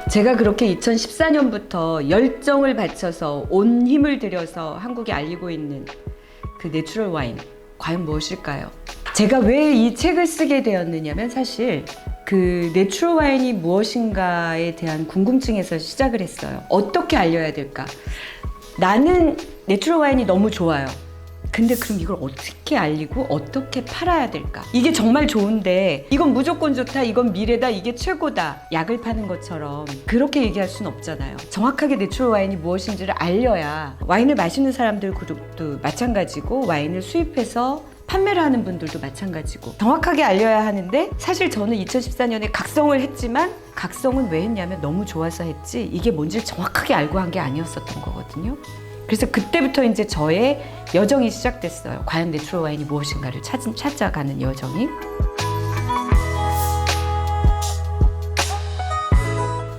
제가 그렇게 2014년부터 열정을 바쳐서 온 힘을 들여서 한국에 알리고 있는 그 내추럴 와인, 과연 무엇일까요? 제가 왜 이 책을 쓰게 되었느냐면 사실 그 내추럴 와인이 무엇인가에 대한 궁금증에서 시작을 했어요. 어떻게 알려야 될까? 나는 내추럴 와인이 너무 좋아요. 근데 그럼 이걸 어떻게 알리고 어떻게 팔아야 될까? 이게 정말 좋은데 이건 무조건 좋다, 이건 미래다, 이게 최고다, 약을 파는 것처럼 그렇게 얘기할 수는 없잖아요. 정확하게 내추럴 와인이 무엇인지를 알려야 와인을 마시는 사람들 그룹도 마찬가지고 와인을 수입해서 판매를 하는 분들도 마찬가지고 정확하게 알려야 하는데, 사실 저는 2014년에 각성을 했지만 각성은 왜 했냐면 너무 좋아서 했지 이게 뭔지 정확하게 알고 한 게 아니었었던 거거든요. 그래서 그때부터 이제 저의 여정이 시작됐어요. 과연 내추럴 와인이 무엇인가를 찾아가는 여정이.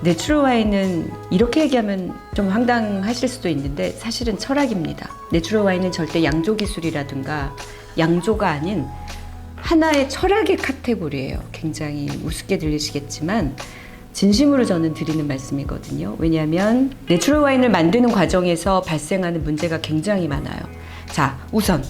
내추럴 와인은 이렇게 얘기하면 좀 황당하실 수도 있는데 사실은 철학입니다. 내추럴 와인은 절대 양조 기술이라든가 양조가 아닌 하나의 철학의 카테고리예요. 굉장히 우습게 들리시겠지만 진심으로 저는 드리는 말씀이거든요. 왜냐하면 내추럴 와인을 만드는 과정에서 발생하는 문제가 굉장히 많아요. 자, 우선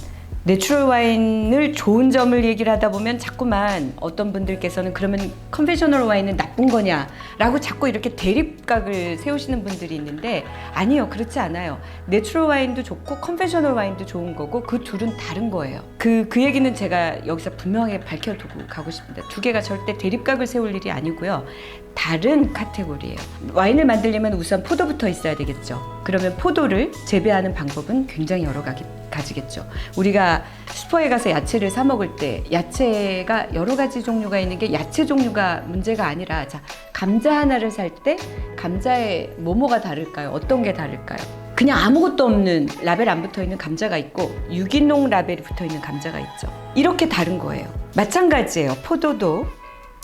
내추럴 와인을 좋은 점을 얘기를 하다 보면 자꾸만 어떤 분들께서는 그러면 컨벤셔널 와인은 나쁜 거냐 라고 자꾸 이렇게 대립각을 세우시는 분들이 있는데, 아니요, 그렇지 않아요. 내추럴 와인도 좋고 컨벤셔널 와인도 좋은 거고 그 둘은 다른 거예요. 그 얘기는 제가 여기서 분명하게 밝혀두고 가고 싶습니다. 두 개가 절대 대립각을 세울 일이 아니고요. 다른 카테고리예요. 와인을 만들려면 우선 포도부터 있어야 되겠죠. 그러면 포도를 재배하는 방법은 굉장히 여러 가지겠죠. 우리가 슈퍼에 가서 야채를 사 먹을 때 야채가 여러 가지 종류가 있는 게 야채 종류가 문제가 아니라, 자, 감자 하나를 살 때 감자의 뭐가 다를까요? 어떤 게 다를까요? 그냥 아무것도 없는 라벨 안 붙어 있는 감자가 있고 유기농 라벨이 붙어 있는 감자가 있죠. 이렇게 다른 거예요. 마찬가지예요. 포도도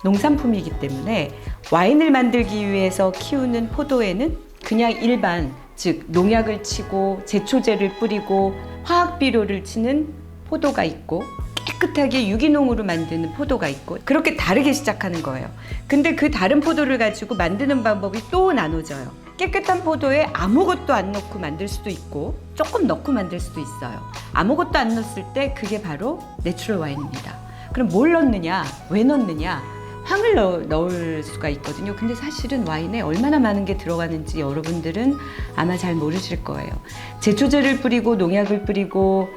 농산품이기 때문에 와인을 만들기 위해서 키우는 포도에는 그냥 일반, 즉 농약을 치고 제초제를 뿌리고 화학 비료를 치는 포도가 있고 깨끗하게 유기농으로 만드는 포도가 있고, 그렇게 다르게 시작하는 거예요. 근데 그 다른 포도를 가지고 만드는 방법이 또 나눠져요. 깨끗한 포도에 아무것도 안 넣고 만들 수도 있고 조금 넣고 만들 수도 있어요. 아무것도 안 넣었을 때 그게 바로 내추럴 와인입니다. 그럼 뭘 넣느냐, 왜 넣느냐? 황을 넣을 수가 있거든요. 근데 사실은 와인에 얼마나 많은 게 들어가는지 여러분들은 아마 잘 모르실 거예요. 제초제를 뿌리고 농약을 뿌리고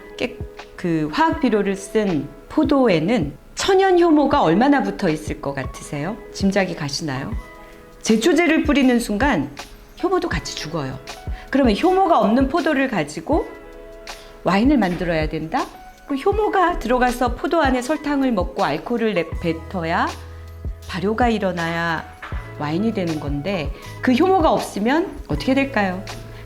그 화학 비료를 쓴 포도에는 천연 효모가 얼마나 붙어 있을 것 같으세요? 짐작이 가시나요? 제초제를 뿌리는 순간 효모도 같이 죽어요. 그러면 효모가 없는 포도를 가지고 와인을 만들어야 된다? 그 효모가 들어가서 포도 안에 설탕을 먹고 알코올을 뱉어야 발효가 일어나야 와인이 되는 건데, 그 효모가 없으면 어떻게 될까요?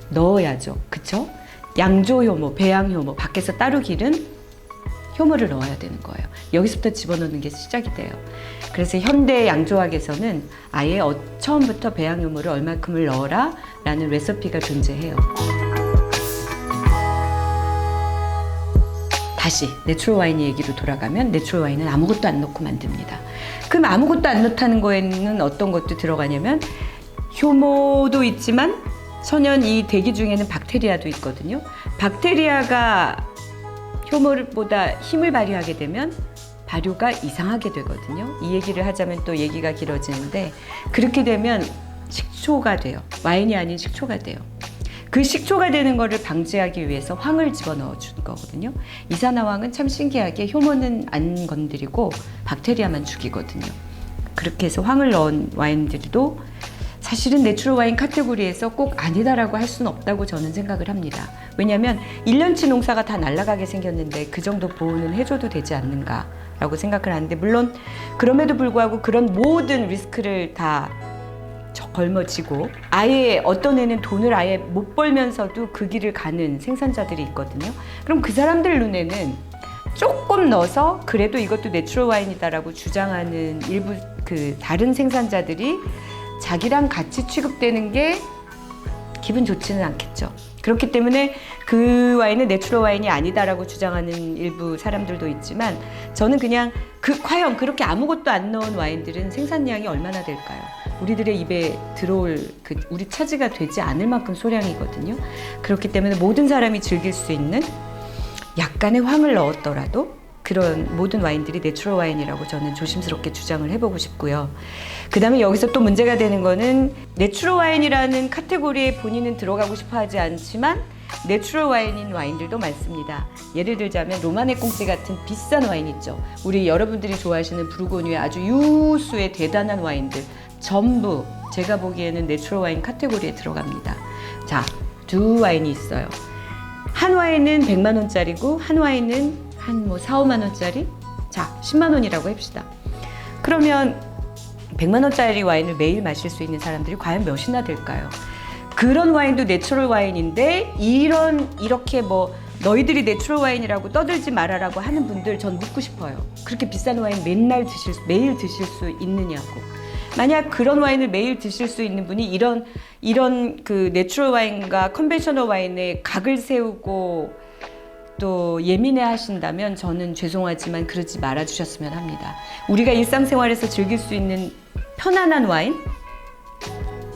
넣어야죠. 그쵸? 양조 효모, 배양 효모, 밖에서 따로 기른 효모를 넣어야 되는 거예요. 여기서부터 집어넣는 게 시작이 돼요. 그래서 현대 양조학에서는 아예 처음부터 배양 효모를 얼마큼을 넣어라 라는 레시피가 존재해요. 다시 내추럴 와인 얘기로 돌아가면 내추럴 와인은 아무것도 안 넣고 만듭니다. 그럼 아무것도 안 넣다는 거에는 어떤 것도 들어가냐면 효모도 있지만 천연 이 대기 중에는 박테리아도 있거든요. 박테리아가 효모보다 힘을 발휘하게 되면 발효가 이상하게 되거든요. 이 얘기를 하자면 또 얘기가 길어지는데, 그렇게 되면 식초가 돼요. 와인이 아닌 식초가 돼요. 그 식초가 되는 거를 방지하기 위해서 황을 집어넣어 준 거거든요. 이산화황은 참 신기하게 효모는 안 건드리고 박테리아만 죽이거든요. 그렇게 해서 황을 넣은 와인들도 사실은 내추럴 와인 카테고리에서 꼭 아니다라고 할 수는 없다고 저는 생각을 합니다. 왜냐하면 1년치 농사가 다 날아가게 생겼는데 그 정도 보호는 해줘도 되지 않는가라고 생각을 하는데, 물론 그럼에도 불구하고 그런 모든 리스크를 다 걸머지고 아예 어떤 애는 돈을 아예 못 벌면서도 그 길을 가는 생산자들이 있거든요. 그럼 그 사람들 눈에는 조금 넣어서 그래도 이것도 내추럴 와인이다라고 주장하는 일부 그 다른 생산자들이 자기랑 같이 취급되는 게 기분 좋지는 않겠죠. 그렇기 때문에 그 와인은 내추럴 와인이 아니다라고 주장하는 일부 사람들도 있지만 저는 그냥 과연 그렇게 아무것도 안 넣은 와인들은 생산량이 얼마나 될까요? 우리들의 입에 들어올 우리 차지가 되지 않을 만큼 소량이거든요. 그렇기 때문에 모든 사람이 즐길 수 있는 약간의 황을 넣었더라도 그런 모든 와인들이 내추럴 와인이라고 저는 조심스럽게 주장을 해보고 싶고요. 그 다음에 여기서 또 문제가 되는 거는 내추럴 와인이라는 카테고리에 본인은 들어가고 싶어 하지 않지만 내추럴 와인인 와인들도 많습니다. 예를 들자면 로마네 꽁지 같은 비싼 와인 있죠. 우리 여러분들이 좋아하시는 부르고뉴의 아주 유수의 대단한 와인들 전부 제가 보기에는 내추럴 와인 카테고리에 들어갑니다. 자, 두 와인이 있어요. 한 와인은 100만 원짜리고 한 와인은 한 4, 5만 원짜리? 자, 10만 원이라고 합시다. 그러면 100만 원짜리 와인을 매일 마실 수 있는 사람들이 과연 몇이나 될까요? 그런 와인도 내추럴 와인인데 이렇게 너희들이 내추럴 와인이라고 떠들지 말아라고 하는 분들 전 묻고 싶어요. 그렇게 비싼 와인 매일 드실 수 있느냐고. 만약 그런 와인을 매일 드실 수 있는 분이 이런 그 내추럴 와인과 컨벤셔널 와인에 각을 세우고 또 예민해 하신다면 저는 죄송하지만 그러지 말아 주셨으면 합니다. 우리가 일상생활에서 즐길 수 있는 편안한 와인,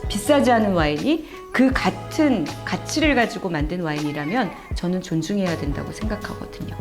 비싸지 않은 와인이 그 같은 가치를 가지고 만든 와인이라면 저는 존중해야 된다고 생각하거든요.